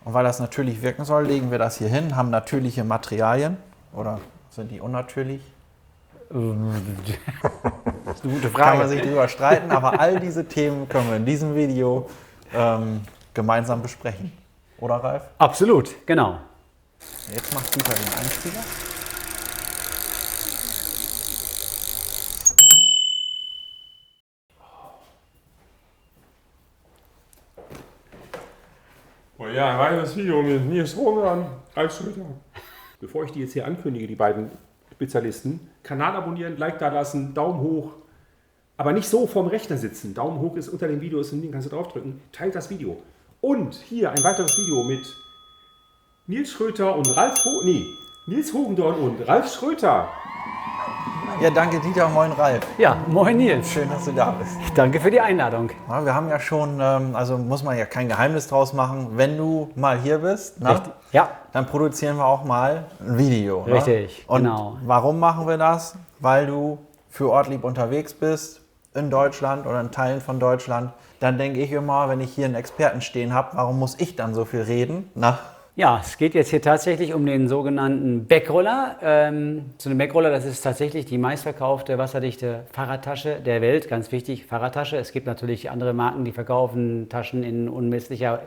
Und weil das natürlich wirken soll, legen wir das hier hin, haben natürliche Materialien. Oder sind die unnatürlich? Das ist eine gute Frage. Kann man sich drüber streiten, aber all diese Themen können wir in diesem Video gemeinsam besprechen. Oder Ralf? Absolut, genau. Jetzt macht Dieter den Einspieler. Oh ja, ein weiteres Video mit Nils Roman, Ralf Schröter. Bevor ich die jetzt hier ankündige, die beiden Spezialisten, Kanal abonnieren, Like da lassen, Daumen hoch. Aber nicht so vorm Rechner sitzen. Daumen hoch ist unter dem Video, ist ein Link, kannst du draufdrücken. Teilt das Video. Und hier ein weiteres Video mit Nils Schröter und Nils Hogendorn und Ralf Schröter. Ja, danke Dieter, moin Ralf. Ja, moin Nils. Schön, dass du da bist. Danke für die Einladung. Ja, wir haben ja schon, also muss man ja kein Geheimnis draus machen, wenn du mal hier bist, ne, Richtig. Ja, dann produzieren wir auch mal ein Video. Richtig, Ne? Und genau. warum machen wir das? Weil du für Ortlieb unterwegs bist, in Deutschland oder in Teilen von Deutschland. Dann denke ich immer, wenn ich hier einen Experten stehen habe, warum muss ich dann so viel reden? Na? ja, es geht jetzt hier tatsächlich um den sogenannten Backroller. So ein Backroller, das ist tatsächlich die meistverkaufte wasserdichte Fahrradtasche der Welt. Ganz wichtig, Fahrradtasche. Es gibt natürlich andere Marken, die verkaufen Taschen in unermesslicher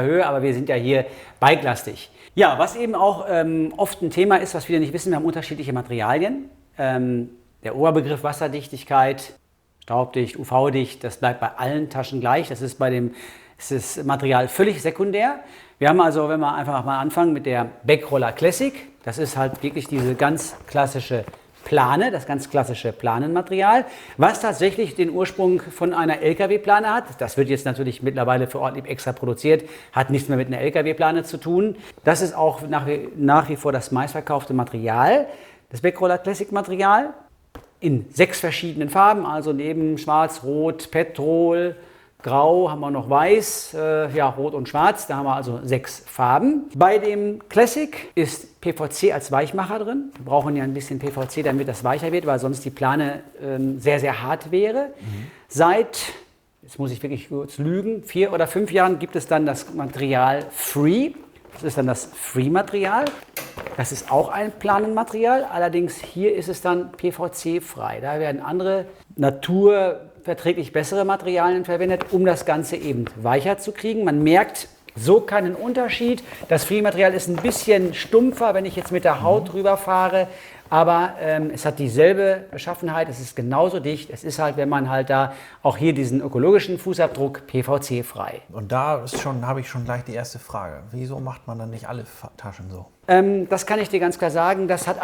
Höhe, aber wir sind ja hier bikelastig. Ja, was eben auch oft ein Thema ist, was viele nicht wissen, wir haben unterschiedliche Materialien. Der Oberbegriff Wasserdichtigkeit, staubdicht, UV-dicht, das bleibt bei allen Taschen gleich. Das ist das Material völlig sekundär. Wir haben also, wenn wir einfach mal anfangen mit der Backroller Classic, das ist halt wirklich diese ganz klassische Plane, das ganz klassische Planenmaterial, was tatsächlich den Ursprung von einer LKW-Plane hat. Das wird jetzt natürlich mittlerweile für Ortlieb extra produziert, hat nichts mehr mit einer LKW-Plane zu tun. Das ist auch nach wie vor das meistverkaufte Material, das Backroller Classic Material, in 6 verschiedenen Farben, also neben Schwarz, Rot, Petrol, Grau haben wir noch Weiß, Rot und Schwarz, da haben wir also 6 Farben. Bei dem Classic ist PVC als Weichmacher drin. Wir brauchen ja ein bisschen PVC, damit das weicher wird, weil sonst die Plane sehr, sehr hart wäre. Seit, jetzt muss ich wirklich kurz lügen, 4 oder 5 Jahren gibt es dann das Material Free. Das ist dann das Free-Material. Das ist auch ein Planenmaterial, allerdings hier ist es dann PVC-frei. Da werden andere naturverträglich bessere Materialien verwendet, um das Ganze eben weicher zu kriegen. Man merkt so keinen Unterschied. Das Free-Material ist ein bisschen stumpfer, wenn ich jetzt mit der Haut drüber fahre, aber es hat dieselbe Beschaffenheit, es ist genauso dicht. Es ist halt, wenn man halt da auch hier diesen ökologischen Fußabdruck PVC-frei. Und da habe ich schon gleich die erste Frage. Wieso macht man dann nicht alle Taschen so? Das kann ich dir ganz klar sagen, das hat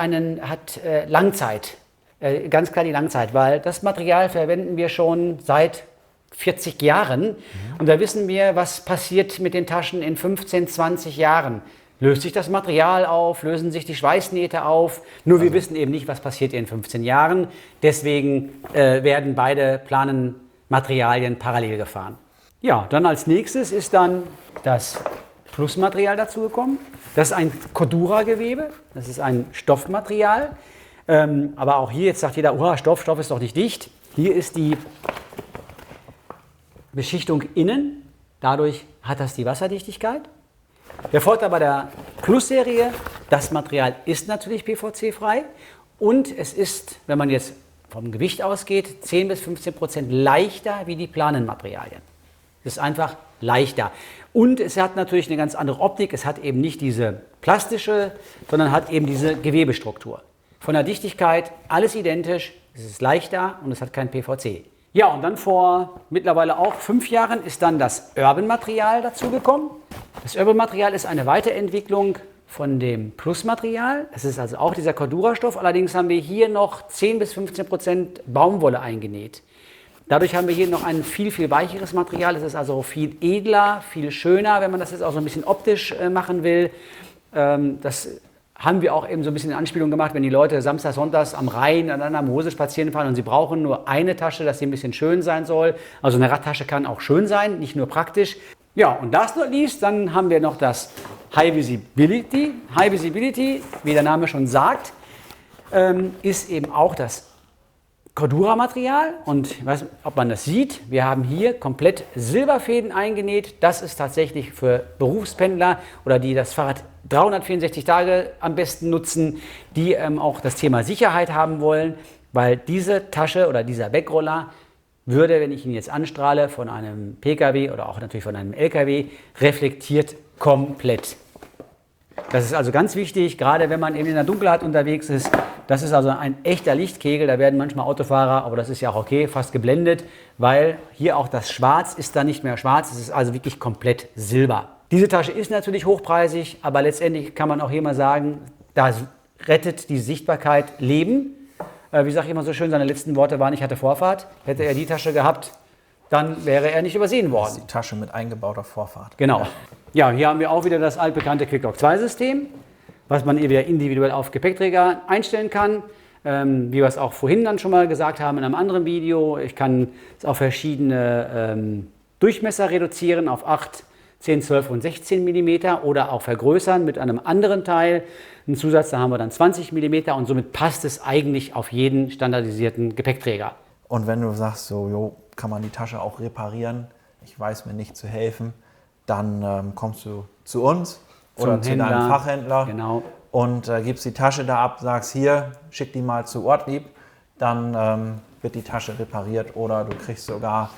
Langzeit. Ganz klar die Langzeit, weil das Material verwenden wir schon seit 40 Jahren. Und da wissen wir, was passiert mit den Taschen in 15, 20 Jahren. Löst sich das Material auf, lösen sich die Schweißnähte auf. Nur wir wissen eben nicht, was passiert in 15 Jahren. Deswegen werden beide Planenmaterialien parallel gefahren. Ja, dann als nächstes ist dann das Plusmaterial dazugekommen. Das ist ein Cordura-Gewebe, das ist ein Stoffmaterial. Aber auch hier, jetzt sagt jeder, oh, Stoff ist doch nicht dicht. Hier ist die Beschichtung innen, dadurch hat das die Wasserdichtigkeit. Der Vorteil bei der Plus-Serie, das Material ist natürlich PVC-frei und es ist, wenn man jetzt vom Gewicht ausgeht, 10 bis 15% leichter wie die Planenmaterialien. Es ist einfach leichter. Und es hat natürlich eine ganz andere Optik. Es hat eben nicht diese plastische, sondern hat eben diese Gewebestruktur. Von der Dichtigkeit alles identisch, es ist leichter und es hat kein PVC. Ja, und dann vor mittlerweile auch 5 Jahren ist dann das Urban-Material dazugekommen. Das Urban-Material ist eine Weiterentwicklung von dem Plus-Material. Es ist also auch dieser Cordura-Stoff, allerdings haben wir hier noch 10 bis 15% Baumwolle eingenäht. Dadurch haben wir hier noch ein viel, viel weicheres Material. Es ist also viel edler, viel schöner, wenn man das jetzt auch so ein bisschen optisch machen will. Das haben wir auch eben so ein bisschen in Anspielung gemacht, wenn die Leute samstags, sonntags am Rhein an einer Mosel spazieren fahren und sie brauchen nur eine Tasche, dass sie ein bisschen schön sein soll. Also eine Radtasche kann auch schön sein, nicht nur praktisch. Ja, und last not least, dann haben wir noch das High Visibility. High Visibility, wie der Name schon sagt, ist eben auch das Cordura-Material und ich weiß nicht, ob man das sieht. Wir haben hier komplett Silberfäden eingenäht. Das ist tatsächlich für Berufspendler oder die das Fahrrad 364 Tage am besten nutzen, die auch das Thema Sicherheit haben wollen, weil diese Tasche oder dieser Backroller würde, wenn ich ihn jetzt anstrahle, von einem Pkw oder auch natürlich von einem Lkw, reflektiert komplett. Das ist also ganz wichtig, gerade wenn man eben in der Dunkelheit unterwegs ist. Das ist also ein echter Lichtkegel. Da werden manchmal Autofahrer, aber das ist ja auch okay, fast geblendet, weil hier auch das Schwarz ist dann nicht mehr schwarz. Es ist also wirklich komplett Silber. Diese Tasche ist natürlich hochpreisig, aber letztendlich kann man auch hier mal sagen, da rettet die Sichtbarkeit Leben. Wie sage ich immer so schön, seine letzten Worte waren, ich hatte Vorfahrt. Hätte er die Tasche gehabt, dann wäre er nicht übersehen worden. Das ist die Tasche mit eingebauter Vorfahrt. Genau. Ja, hier haben wir auch wieder das altbekannte QuickLock 2 System, was man wieder individuell auf Gepäckträger einstellen kann. Wie wir es auch vorhin dann schon mal gesagt haben in einem anderen Video. Ich kann es auf verschiedene Durchmesser reduzieren, auf 8, 10, 12 und 16 mm oder auch vergrößern mit einem anderen Teil. Einen Zusatz, da haben wir dann 20 mm und somit passt es eigentlich auf jeden standardisierten Gepäckträger. Und wenn du sagst, so, jo, kann man die Tasche auch reparieren, ich weiß mir nicht zu helfen, dann kommst du zu uns oder zu Händler, deinem Fachhändler genau. und gibst die Tasche da ab, sagst hier, schick die mal zu Ortlieb, dann wird die Tasche repariert oder du kriegst sogar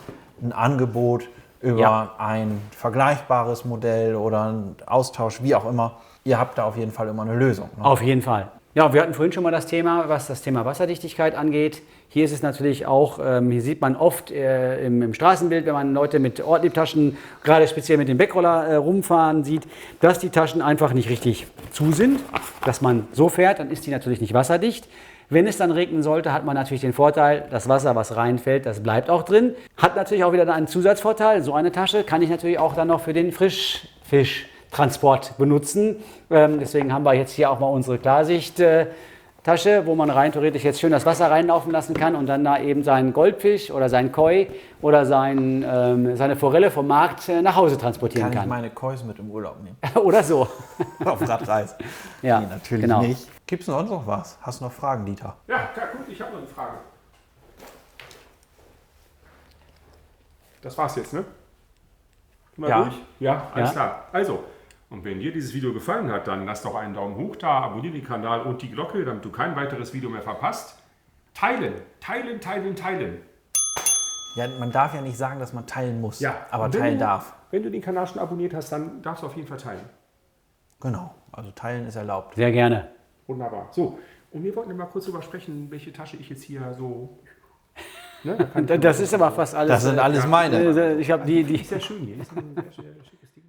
ein Angebot über ein vergleichbares Modell oder einen Austausch, wie auch immer. Ihr habt da auf jeden Fall immer eine Lösung. Ne? Auf jeden Fall. Ja, wir hatten vorhin schon mal das Thema, was das Thema Wasserdichtigkeit angeht. Hier ist es natürlich auch, hier sieht man oft im Straßenbild, wenn man Leute mit Ortlieb-Taschen, gerade speziell mit dem Backroller rumfahren sieht, dass die Taschen einfach nicht richtig zu sind. Dass man so fährt, dann ist die natürlich nicht wasserdicht. Wenn es dann regnen sollte, hat man natürlich den Vorteil, das Wasser, was reinfällt, das bleibt auch drin. Hat natürlich auch wieder einen Zusatzvorteil. So eine Tasche kann ich natürlich auch dann noch für den Frischfischtransport benutzen. Deswegen haben wir jetzt hier auch mal unsere Klarsicht-Tasche, wo man rein theoretisch jetzt schön das Wasser reinlaufen lassen kann und dann da eben seinen Goldfisch oder seinen Koi oder seine Forelle vom Markt nach Hause transportieren Kann ich kann. meine Kois mit im Urlaub nehmen? Oder so. Auf Radreise? Ja, Nee, natürlich genau. nicht. Gibt es sonst noch was? Hast du noch Fragen, Dieter? Ja, gut, ich habe noch eine Frage. Das war's jetzt, ne? Mal Ja. durch? Ja, alles Ja. klar. Also, und wenn dir dieses Video gefallen hat, dann lass doch einen Daumen hoch da, abonniere den Kanal und die Glocke, damit du kein weiteres Video mehr verpasst. Teilen, teilen, teilen, teilen. Ja, man darf ja nicht sagen, dass man teilen muss, Ja, aber und wenn teilen du- darf. Wenn du den Kanal schon abonniert hast, dann darfst du auf jeden Fall teilen. Genau, also teilen ist erlaubt. Sehr gerne. Wunderbar. So, und wir wollten mal kurz darüber sprechen, welche Tasche ich jetzt hier so... Ne, da kann ich Das ist aber fast alles. Das sind alles meine. Ich habe die ist ja schön hier. Ist ein sehr schickes Ding.